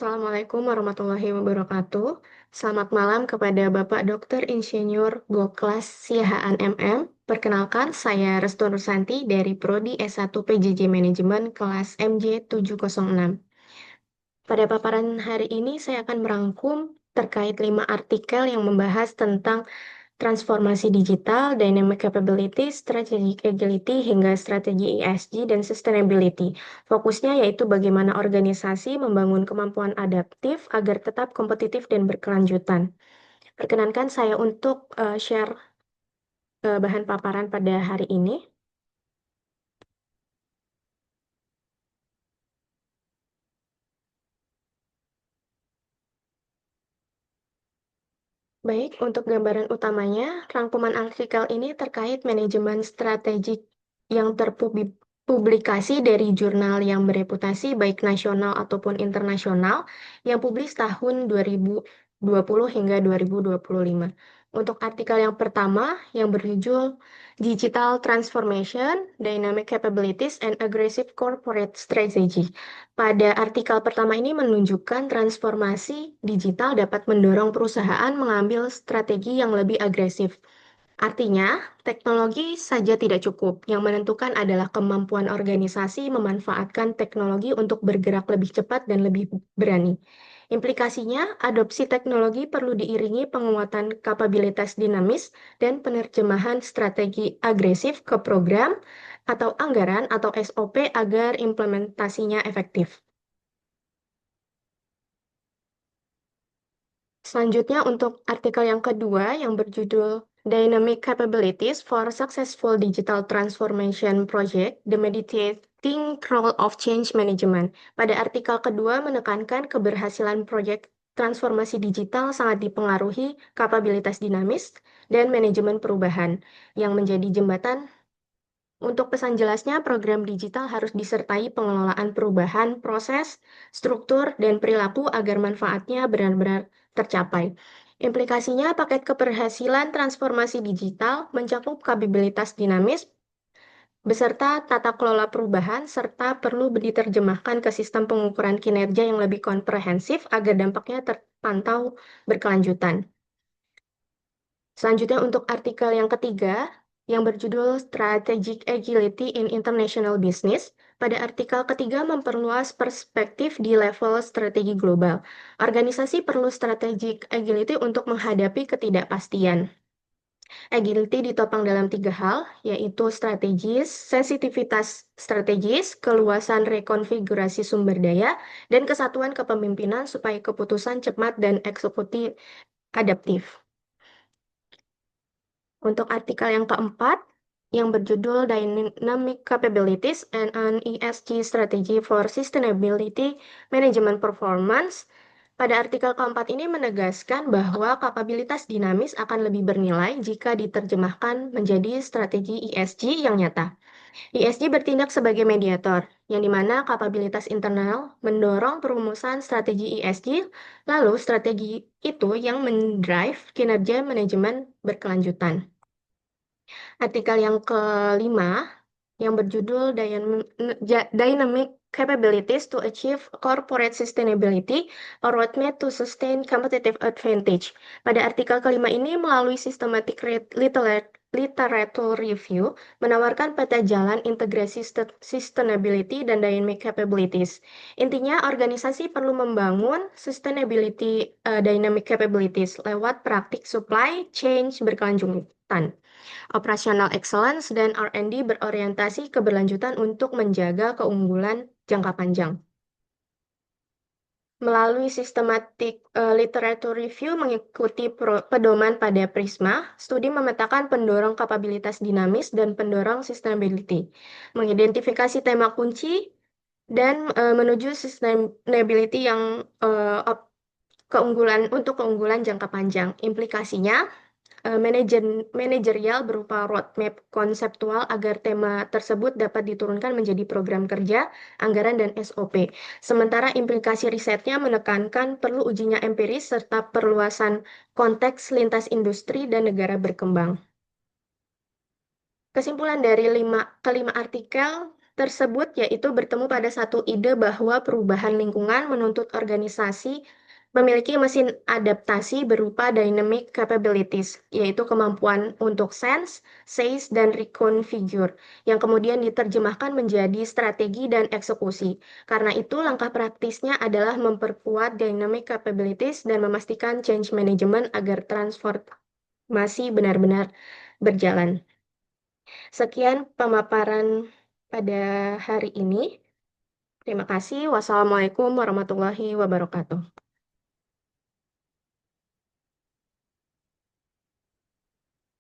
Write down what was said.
Assalamualaikum warahmatullahi wabarakatuh. Selamat malam kepada Bapak Dr. Insinyur Goklas Siahaan MM. Perkenalkan, saya Restu Nursanti dari Prodi S1 PJJ Manajemen kelas MJ 706. Pada paparan hari ini saya akan merangkum terkait 5 artikel yang membahas tentang transformasi digital, dynamic capability, strategic agility, hingga strategi ESG dan sustainability. Fokusnya yaitu bagaimana organisasi membangun kemampuan adaptif agar tetap kompetitif dan berkelanjutan. Perkenankan saya untuk share bahan paparan pada hari ini. Baik, untuk gambaran utamanya, rangkuman artikel ini terkait manajemen strategik yang terpublikasi dari jurnal yang bereputasi baik nasional ataupun internasional yang publis tahun 2020 hingga 2025. Untuk artikel yang pertama yang berjudul Digital Transformation, Dynamic Capabilities, and Aggressive Corporate Strategy. Pada artikel pertama ini menunjukkan transformasi digital dapat mendorong perusahaan mengambil strategi yang lebih agresif. Artinya, teknologi saja tidak cukup. Yang menentukan adalah kemampuan organisasi memanfaatkan teknologi untuk bergerak lebih cepat dan lebih berani. Implikasinya, adopsi teknologi perlu diiringi penguatan kapabilitas dinamis dan penerjemahan strategi agresif ke program atau anggaran atau SOP agar implementasinya efektif. Selanjutnya untuk artikel yang kedua yang berjudul Dynamic Capabilities for Successful Digital Transformation Project, The Meditating Role of Change Management. Pada artikel kedua menekankan keberhasilan proyek transformasi digital sangat dipengaruhi kapabilitas dinamis dan manajemen perubahan yang menjadi jembatan. Untuk pesan jelasnya, program digital harus disertai pengelolaan perubahan proses, struktur, dan perilaku agar manfaatnya benar-benar tercapai. Implikasinya, paket keberhasilan transformasi digital mencakup kapabilitas dinamis beserta tata kelola perubahan serta perlu diterjemahkan ke sistem pengukuran kinerja yang lebih komprehensif agar dampaknya terpantau berkelanjutan. Selanjutnya untuk artikel yang ketiga, yang berjudul Strategic Agility in International Business. Pada artikel ketiga memperluas perspektif di level strategi global. Organisasi perlu strategic agility untuk menghadapi ketidakpastian. Agility ditopang dalam 3 hal, yaitu strategis, sensitivitas strategis, keluasan rekonfigurasi sumber daya, dan kesatuan kepemimpinan supaya keputusan cepat dan eksekusi adaptif. Untuk artikel yang keempat, yang berjudul Dynamic Capabilities and an ESG Strategy for Sustainability Management Performance, pada artikel keempat ini menegaskan bahwa kapabilitas dinamis akan lebih bernilai jika diterjemahkan menjadi strategi ESG yang nyata. ESG bertindak sebagai mediator, yang dimana kapabilitas internal mendorong perumusan strategi ESG, lalu strategi itu yang mendrive kinerja manajemen berkelanjutan. Artikel yang kelima, yang berjudul Dynamic Capabilities to Achieve Corporate Sustainability, a Roadmap to Sustain Competitive Advantage. Pada artikel kelima ini, melalui systematic literature review, menawarkan peta jalan integrasi sustainability dan dynamic capabilities. Intinya, organisasi perlu membangun sustainability dynamic capabilities lewat praktik supply chain berkelanjutan. Operational Excellence dan R&D berorientasi keberlanjutan untuk menjaga keunggulan jangka panjang. Melalui systematic literature review mengikuti pedoman pada Prisma, studi memetakan pendorong kapabilitas dinamis dan pendorong sustainability, mengidentifikasi tema kunci, dan menuju sustainability yang keunggulan jangka panjang. Implikasinya, manajerial berupa roadmap konseptual agar tema tersebut dapat diturunkan menjadi program kerja, anggaran, dan SOP. Sementara implikasi risetnya menekankan perlu ujinya empiris serta perluasan konteks lintas industri dan negara berkembang. Kesimpulan dari kelima artikel tersebut yaitu bertemu pada satu ide bahwa perubahan lingkungan menuntut organisasi memiliki mesin adaptasi berupa dynamic capabilities, yaitu kemampuan untuk sense, seize, dan reconfigure, yang kemudian diterjemahkan menjadi strategi dan eksekusi. Karena itu, langkah praktisnya adalah memperkuat dynamic capabilities dan memastikan change management agar transformasi benar-benar berjalan. Sekian pemaparan pada hari ini. Terima kasih. Wassalamualaikum warahmatullahi wabarakatuh.